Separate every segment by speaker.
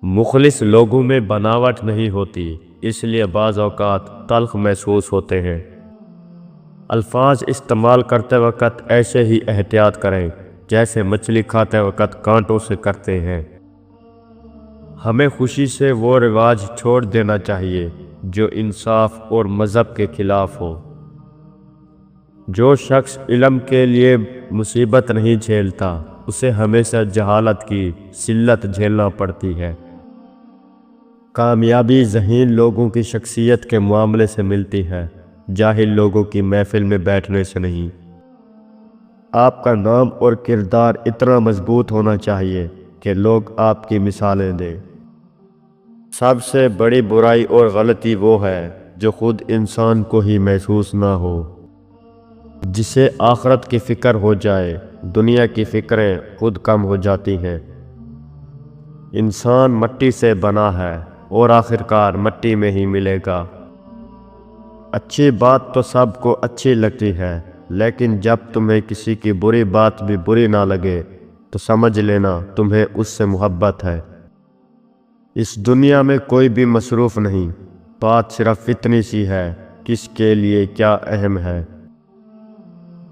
Speaker 1: مخلص لوگوں میں بناوٹ نہیں ہوتی، اس لیے بعض اوقات تلخ محسوس ہوتے ہیں۔ الفاظ استعمال کرتے وقت ایسے ہی احتیاط کریں جیسے مچھلی کھاتے وقت کانٹوں سے کرتے ہیں۔ ہمیں خوشی سے وہ رواج چھوڑ دینا چاہیے جو انصاف اور مذہب کے خلاف ہو۔ جو شخص علم کے لیے مصیبت نہیں جھیلتا اسے ہمیشہ جہالت کی ذلت جھیلنا پڑتی ہے۔ کامیابی ذہین لوگوں کی شخصیت کے معاملے سے ملتی ہے، جاہل لوگوں کی محفل میں بیٹھنے سے نہیں۔ آپ کا نام اور کردار اتنا مضبوط ہونا چاہیے کہ لوگ آپ کی مثالیں دیں۔ سب سے بڑی برائی اور غلطی وہ ہے جو خود انسان کو ہی محسوس نہ ہو۔ جسے آخرت کی فکر ہو جائے، دنیا کی فکریں خود کم ہو جاتی ہیں۔ انسان مٹی سے بنا ہے اور آخرکار مٹی میں ہی ملے گا۔ اچھی بات تو سب کو اچھی لگتی ہے، لیکن جب تمہیں کسی کی بری بات بھی بری نہ لگے تو سمجھ لینا تمہیں اس سے محبت ہے۔ اس دنیا میں کوئی بھی مصروف نہیں، بات صرف اتنی سی ہے کس کے لیے کیا اہم ہے۔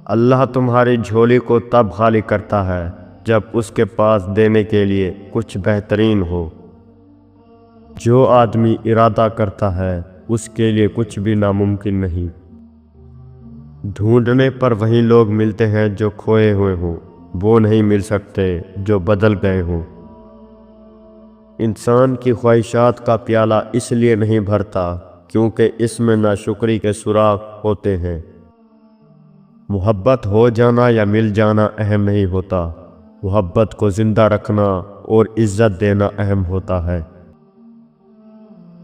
Speaker 1: اللہ تمہاری جھولی کو تب خالی کرتا ہے جب اس کے پاس دینے کے لیے کچھ بہترین ہو۔ جو آدمی ارادہ کرتا ہے اس کے لیے کچھ بھی ناممکن نہیں۔ ڈھونڈنے پر وہی لوگ ملتے ہیں جو کھوئے ہوئے ہوں، وہ نہیں مل سکتے جو بدل گئے ہوں۔ انسان کی خواہشات کا پیالہ اس لیے نہیں بھرتا کیونکہ اس میں ناشکری کے سراغ ہوتے ہیں۔ محبت ہو جانا یا مل جانا اہم نہیں ہوتا، محبت کو زندہ رکھنا اور عزت دینا اہم ہوتا ہے۔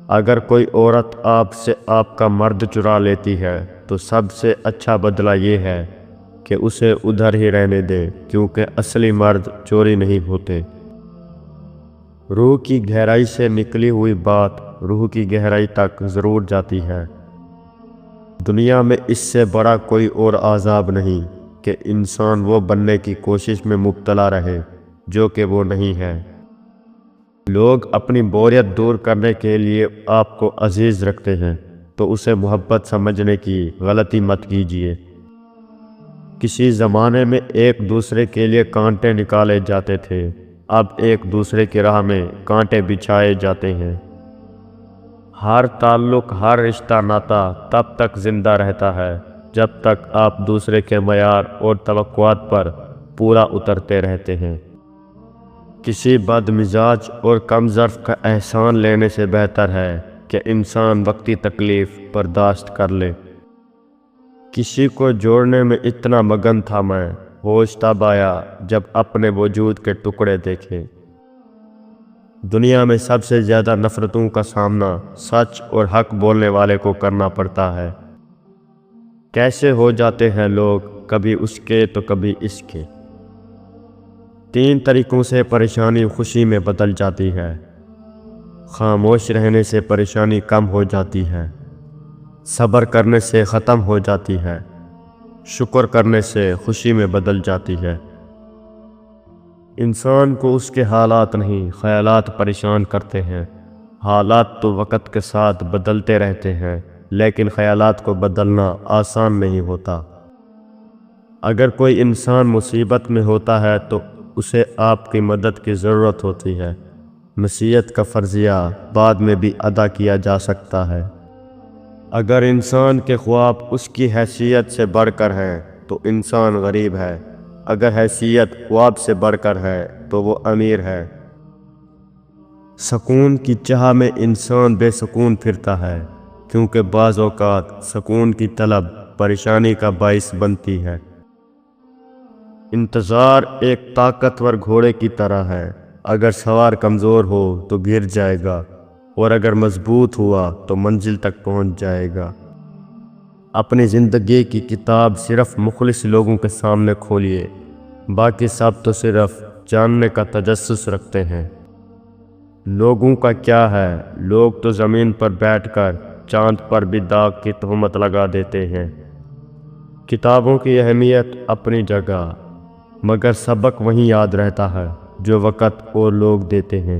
Speaker 1: اگر کوئی عورت آپ سے آپ کا مرد چرا لیتی ہے تو سب سے اچھا بدلہ یہ ہے کہ اسے ادھر ہی رہنے دے، کیونکہ اصلی مرد چوری نہیں ہوتے۔ روح کی گہرائی سے نکلی ہوئی بات روح کی گہرائی تک ضرور جاتی ہے۔ دنیا میں اس سے بڑا کوئی اور عذاب نہیں کہ انسان وہ بننے کی کوشش میں مبتلا رہے جو کہ وہ نہیں ہے۔ لوگ اپنی بوریت دور کرنے کے لیے آپ کو عزیز رکھتے ہیں تو اسے محبت سمجھنے کی غلطی مت کیجیے۔ کسی زمانے میں ایک دوسرے کے لیے کانٹے نکالے جاتے تھے، اب ایک دوسرے کی راہ میں کانٹے بچھائے جاتے ہیں۔ ہر تعلق، ہر رشتہ ناتا تب تک زندہ رہتا ہے جب تک آپ دوسرے کے معیار اور توقعات پر پورا اترتے رہتے ہیں۔ کسی بد مزاج اور کم ظرف کا احسان لینے سے بہتر ہے کہ انسان وقتی تکلیف برداشت کر لے۔ کسی کو جوڑنے میں اتنا مگن تھا میں، ہوش تب آیا جب اپنے وجود کے ٹکڑے دیکھے۔ دنیا میں سب سے زیادہ نفرتوں کا سامنا سچ اور حق بولنے والے کو کرنا پڑتا ہے۔ کیسے ہو جاتے ہیں لوگ کبھی اس کے تو کبھی اس کے۔ 3 طریقوں سے پریشانی خوشی میں بدل جاتی ہے۔ خاموش رہنے سے پریشانی کم ہو جاتی ہے، صبر کرنے سے ختم ہو جاتی ہے، شکر کرنے سے خوشی میں بدل جاتی ہے۔ انسان کو اس کے حالات نہیں، خیالات پریشان کرتے ہیں۔ حالات تو وقت کے ساتھ بدلتے رہتے ہیں، لیکن خیالات کو بدلنا آسان نہیں ہوتا۔ اگر کوئی انسان مصیبت میں ہوتا ہے تو اسے آپ کی مدد کی ضرورت ہوتی ہے۔ نصیحت کا فرضیہ بعد میں بھی ادا کیا جا سکتا ہے۔ اگر انسان کے خواب اس کی حیثیت سے بڑھ کر ہیں تو انسان غریب ہے، اگر حیثیت خواب سے بڑھ کر ہے تو وہ امیر ہے۔ سکون کی چاہ میں انسان بے سکون پھرتا ہے، کیونکہ بعض اوقات سکون کی طلب پریشانی کا باعث بنتی ہے۔ انتظار ایک طاقتور گھوڑے کی طرح ہے، اگر سوار کمزور ہو تو گر جائے گا اور اگر مضبوط ہوا تو منزل تک پہنچ جائے گا۔ اپنی زندگی کی کتاب صرف مخلص لوگوں کے سامنے کھولیے، باقی سب تو صرف جاننے کا تجسس رکھتے ہیں۔ لوگوں کا کیا ہے، لوگ تو زمین پر بیٹھ کر چاند پر بھی داغ کی تہمت لگا دیتے ہیں۔ کتابوں کی اہمیت اپنی جگہ، مگر سبق وہیں یاد رہتا ہے جو وقت اور لوگ دیتے ہیں۔